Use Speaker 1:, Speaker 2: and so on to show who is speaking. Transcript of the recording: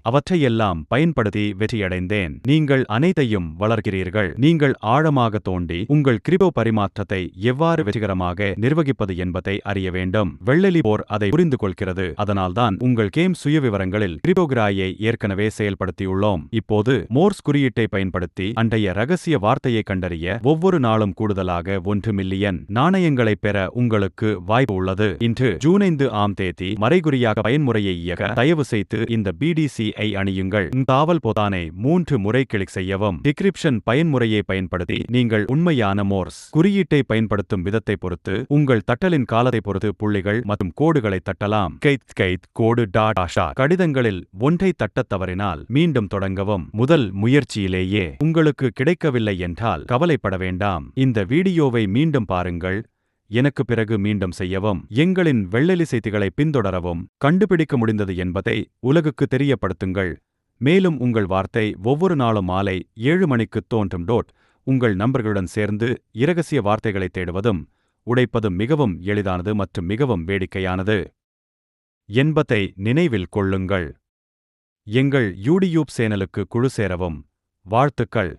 Speaker 1: அவற்றையெல்லாம் பயன்படுத்தி வெற்றியடைந்தேன். நீங்கள் அனைத்தையும் வளர்க்கிறீர்கள். நீங்கள் ஆழமாக தோண்டி உங்கள் கிரிப்டோ பரிமாற்றத்தை எவ்வாறு வெற்றிகரமாக நிர்வகிப்பது என்பதை அறிய வேண்டும். வெள்ளெலி போர் அதை புரிந்து கொள்கிறது. அதனால்தான் உங்கள் கேம் சுயவிவரங்களில் கிரிப்டோகிராயை ஏற்கனவே செயல்படுத்தியுள்ளோம். இப்போது மோர்ஸ் குறியீட்டை பயன்படுத்தி அன்றைய ரகசிய வார்த்தையை கண்டறிய ஒவ்வொரு நாளும் கூடுதலாக 1 மில்லியன் நாணயங்களை பெற உங்களுக்கு வாய்ப்பு உள்ளது. இன்று ஜூன் 5ஆம் தேதி மறைகுறியாக பயன்முறையை இயக்க தயவு செய்து இந்த BDC-ஐ அணியுங்கள். தாவல் பொத்தானை 3 முறை கிளிக் செய்யவும். டிகிரிப்ஷன் பயன்முறையை பயன்படுத்தி நீங்கள் உண்மையான மோர்ஸ் குறியீட்டை பயன்படுத்தும் விதத்தை பொறுத்து உங்கள் தட்டலின் காலத்தை பொறுத்து புள்ளிகள் மற்றும் கோடுகளை தட்டலாம். கோடு கடிதங்களில் ஒன்றை தட்டத் தவறினால் மீண்டும் தொடங்கவும். முதல் முயற்சியிலேயே உங்களுக்கு கிடைக்கவில்லை என்றால் கவலைப்பட வேண்டாம். இந்த வீடியோவை மீண்டும் பாருங்கள். எனக்கு பிறகு மீண்டும் செய்யவும். எங்களின் வெள்ளெலி செய்திகளை பின்தொடரவும். கண்டுபிடிக்க முடிந்தது என்பதை உலகுக்கு தெரியப்படுத்துங்கள். மேலும் உங்கள் வார்த்தை ஒவ்வொரு நாளும் மாலை 7 மணிக்கு தோன்றும். உங்கள் நண்பர்களுடன் சேர்ந்து இரகசிய வார்த்தைகளை தேடுவதும் உடைப்பதும் மிகவும் எளிதானது மற்றும் மிகவும் வேடிக்கையானது என்பதை நினைவில் கொள்ளுங்கள். எங்கள் யூடியூப் சேனலுக்கு குழு சேரவும். வாழ்த்துக்கள்.